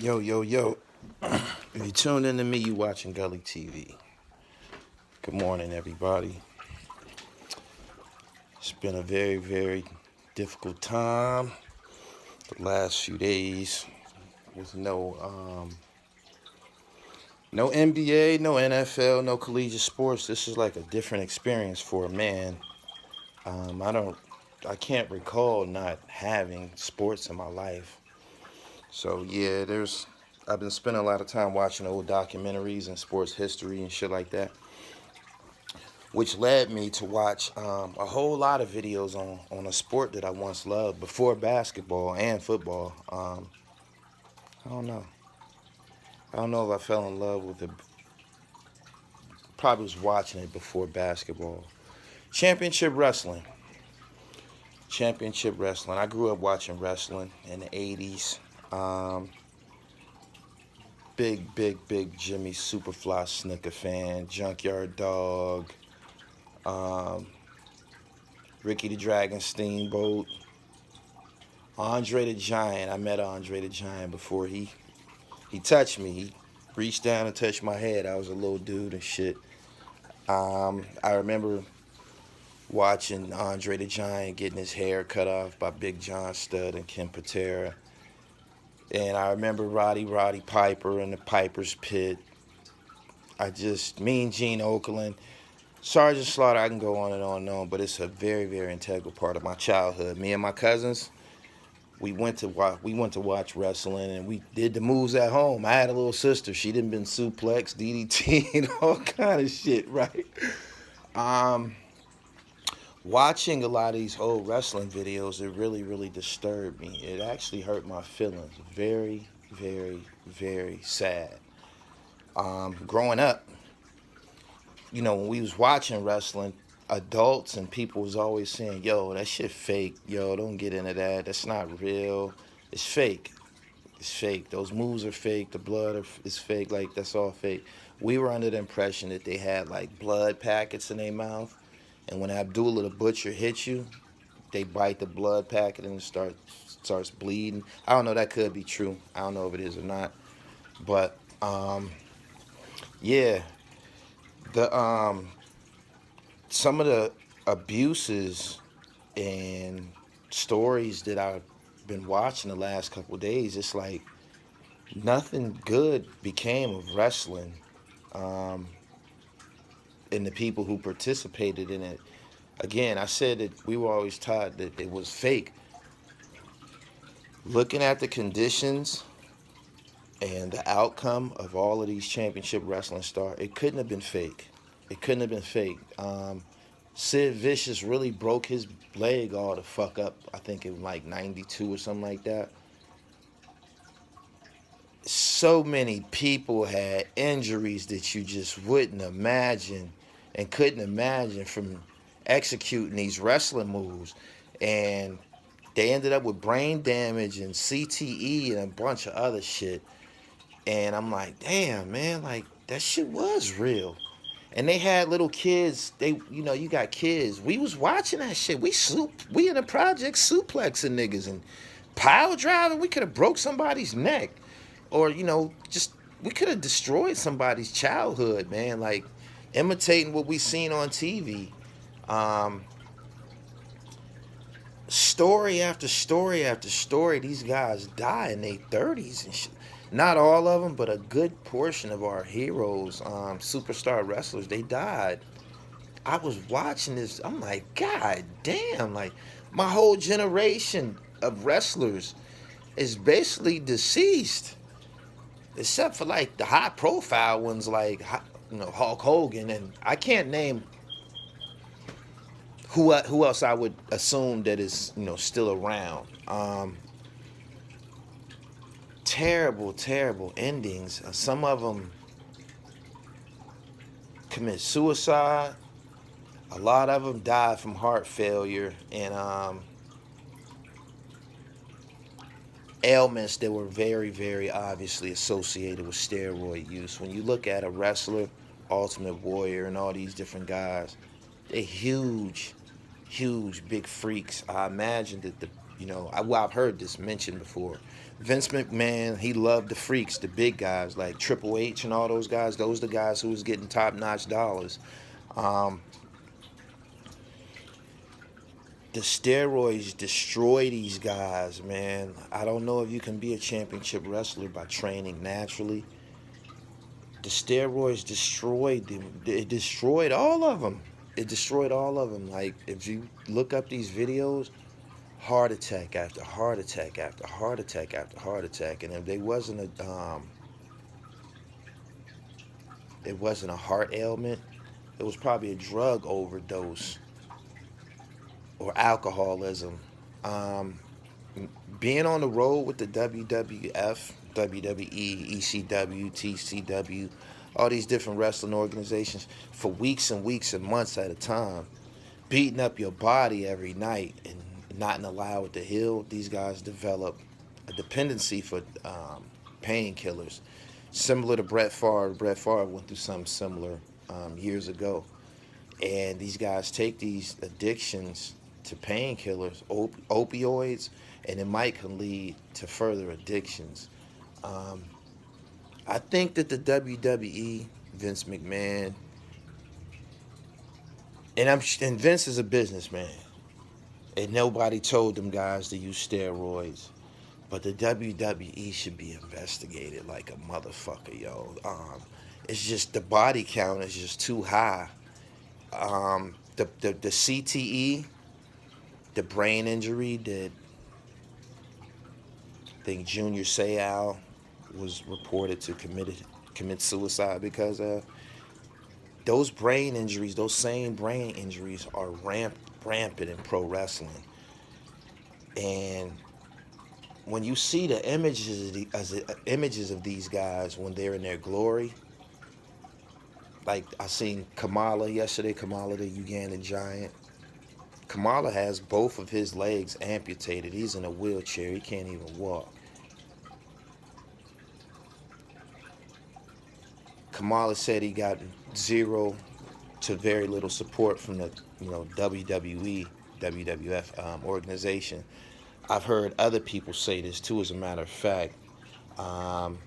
Yo, yo, yo. If you tuned into me, you watching Gully TV. Good morning, everybody. It's been a very, very difficult time the last few days with no NBA, no NFL, no collegiate sports. This is like a different experience for a man. Um, I don't, I can't recall not having sports in my life. So yeah, I've been spending a lot of time watching old documentaries and sports history and shit like that, which led me to watch a whole lot of videos on a sport that I once loved before basketball and football. I don't know. I don't know if I fell in love with it. Probably was watching it before basketball. Championship wrestling. Championship wrestling. I grew up watching wrestling in the 80s. Um, big Jimmy Superfly Snuka fan. Junkyard Dog. Um, Ricky the Dragon Steamboat. Andre the Giant. I met Andre the Giant before he touched me. He reached down and touched my head. I was a little dude and shit. I remember watching Andre the Giant getting his hair cut off by Big John Studd and Ken Patera. And I remember Roddy Piper and the Piper's Pit. Me and Gene Okerlund. Sergeant Slaughter, I can go on and on, but it's a very, very integral part of my childhood. Me and my cousins, we went to watch wrestling and we did the moves at home. I had a little sister. She done been suplex, DDT, and all kind of shit, right? Um, Watching a lot of these old wrestling videos, it really disturbed me. It actually hurt my feelings. Very sad. Growing up, when we was watching wrestling, adults and people was always saying, "Yo, that shit fake. Yo, don't get into that. That's not real. It's fake. It's fake. Those moves are fake. The is fake. Like that's all fake." We were under the impression that they had like blood packets in their mouth, and when Abdullah the Butcher hits you, they bite the blood packet and starts bleeding. I don't know. That could be true. I don't know if it is or not. But yeah, the some of the abuses and stories that I've been watching the last couple of days, it's like nothing good became of wrestling, um, and the people who participated in it. Again, I said that we were always taught that it was fake. Looking at the conditions and the outcome of all of these championship wrestling stars, it couldn't have been fake. It couldn't have been fake. Sid Vicious really broke his leg all the fuck up. I think in like '92 or something like that. So many people had injuries that you just wouldn't imagine and couldn't imagine from executing these wrestling moves. And they ended up with brain damage and CTE and a bunch of other shit. And I'm like, damn, man, like that shit was real. And they had little kids. You got kids. We was watching that shit. We in the project suplexing niggas and pile driving. We could have broke somebody's neck, or just we could have destroyed somebody's childhood, man. Like imitating what we seen on TV. Um, Story after story after story. These guys die in their 30s and shit. Not all of them, but a good portion of our heroes, superstar wrestlers, they died. I was watching this. I'm like, God damn! Like my whole generation of wrestlers is basically deceased, except for like the high profile ones, like Hulk Hogan, and I can't name who else I would assume that is still around. Terrible endings. Some of them commit suicide. A lot of them died from heart failure and ailments that were very obviously associated with steroid use. When you look at a wrestler, Ultimate Warrior, and all these different guys, they're huge big freaks. I imagine that I've heard this mentioned before, Vince McMahon, he loved the freaks, the big guys like Triple H and all those guys. Those are the guys who was getting top-notch dollars. Um, the steroids destroy these guys, man. I don't know if you can be a championship wrestler by training naturally. The steroids destroyed them. It destroyed all of them. It destroyed all of them. Like, if you look up these videos, heart attack after heart attack after heart attack after heart attack. And if they wasn't it wasn't a heart ailment, it was probably a drug overdose or alcoholism. Um, Being on the road with the WWF, WWE, ECW, TCW, all these different wrestling organizations for weeks and weeks and months at a time, beating up your body every night and not allow it to heal, these guys develop a dependency for painkillers, similar to Brett Favre. Brett Favre went through something similar years ago, and these guys take these addictions to painkillers, opioids, and it might can lead to further addictions. Um, I think that the WWE, Vince McMahon, and Vince is a businessman, and nobody told them guys to use steroids. But the WWE should be investigated like a motherfucker, yo. It's just the body count is just too high. The CTE, the brain injury that I think Junior Seau was reported to commit suicide because of those brain injuries. Those same brain injuries are rampant in pro wrestling, and when you see the images of these guys when they're in their glory, like I seen Kamala yesterday, Kamala the Ugandan giant. Kamala has both of his legs amputated. He's in a wheelchair. He can't even walk. Kamala said he got zero to very little support from the WWE, WWF organization. I've heard other people say this too. As a matter of fact, um,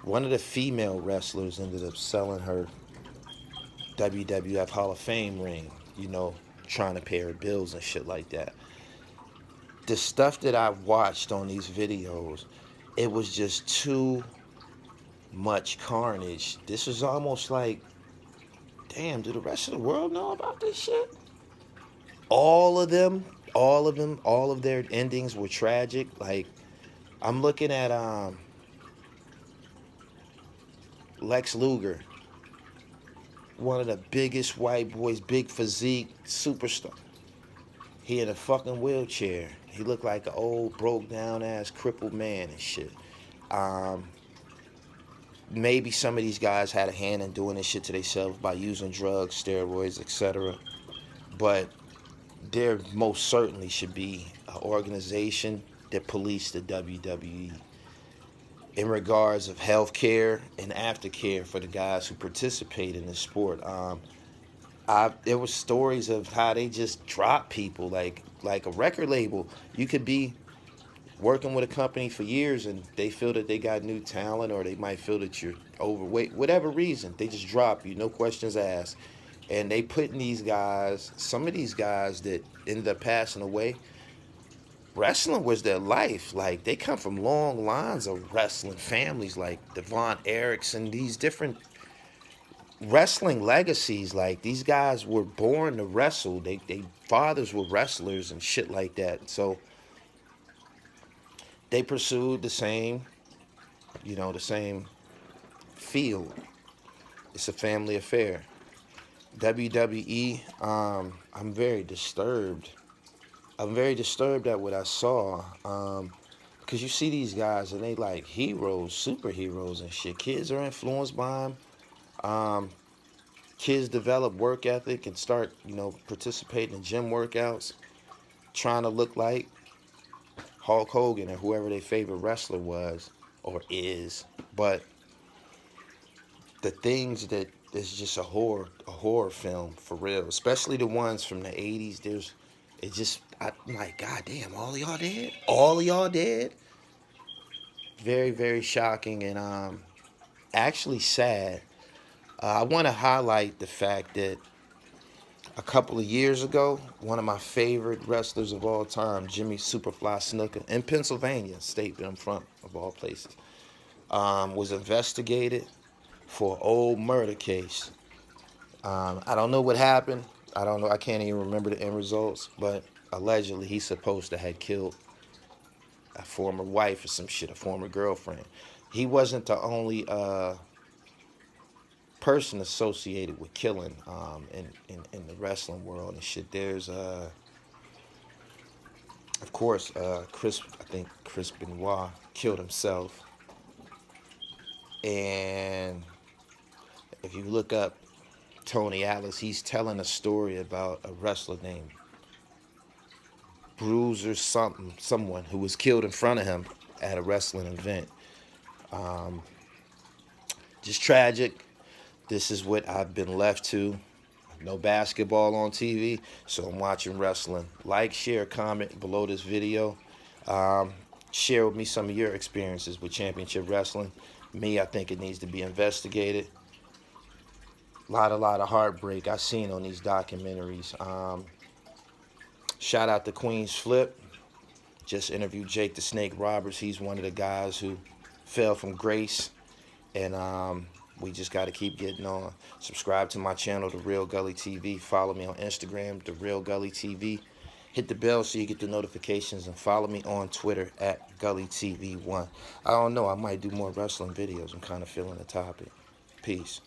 one of the female wrestlers ended up selling her WWF Hall of Fame ring. Trying to pay her bills and shit like that. The stuff that I watched on these videos, it was just too much carnage. This is almost like, damn, do the rest of the world know about this shit? All of them, all of their endings were tragic. Like, I'm looking at Lex Luger, one of the biggest white boys, big physique, superstar. He in a fucking wheelchair. He looked like an old, broke down ass, crippled man and shit. Um, Maybe some of these guys had a hand in doing this shit to themselves by using drugs, steroids, etc. But there most certainly should be an organization that police the WWE in regards of health care and aftercare for the guys who participate in this sport. There was stories of how they just drop people like a record label. You could be working with a company for years and they feel that they got new talent, or they might feel that you're overweight, whatever reason, they just drop you, no questions asked. And they put in these guys, some of these guys that ended up passing away, wrestling was their life. Like, they come from long lines of wrestling families, like Devon Erickson, these different wrestling legacies. Like, these guys were born to wrestle. They fathers were wrestlers and shit like that. So they pursued the same field. It's a family affair. WWE, I'm very disturbed. I'm very disturbed at what I saw. Because you see these guys and they like heroes, superheroes and shit. Kids are influenced by them. Kids develop work ethic and start, participating in gym workouts, trying to look like Hulk Hogan or whoever their favorite wrestler was or is. But the things that is just a horror film for real, especially the ones from the 80s. I'm like, God damn, all of y'all dead? All of y'all dead? very, very shocking and actually sad. I want to highlight the fact that a couple of years ago, one of my favorite wrestlers of all time, Jimmy Superfly Snuka, in Pennsylvania, state that I'm from, of all places, was investigated for an old murder case. I don't know what happened. I don't know. I can't even remember the end results, but allegedly he's supposed to have killed a former wife or some shit, a former girlfriend. He wasn't the only person associated with killing in the wrestling world and shit. There's of course I think Chris Benoit killed himself, and if you look up Tony Atlas, he's telling a story about a wrestler named Bruiser someone who was killed in front of him at a wrestling event. Just tragic. This is what I've been left to. No basketball on TV, so I'm watching wrestling. Like, share, comment below this video. Share with me some of your experiences with championship wrestling. Me, I think it needs to be investigated. A lot of heartbreak I seen on these documentaries. Shout out to Queen's Flip. Just interviewed Jake the Snake Roberts. He's one of the guys who fell from grace. And we just got to keep getting on. Subscribe to my channel, The Real Gully TV. Follow me on Instagram, The Real Gully TV. Hit the bell so you get the notifications. And follow me on Twitter at GullyTV1. I don't know. I might do more wrestling videos. I'm kind of feeling the topic. Peace.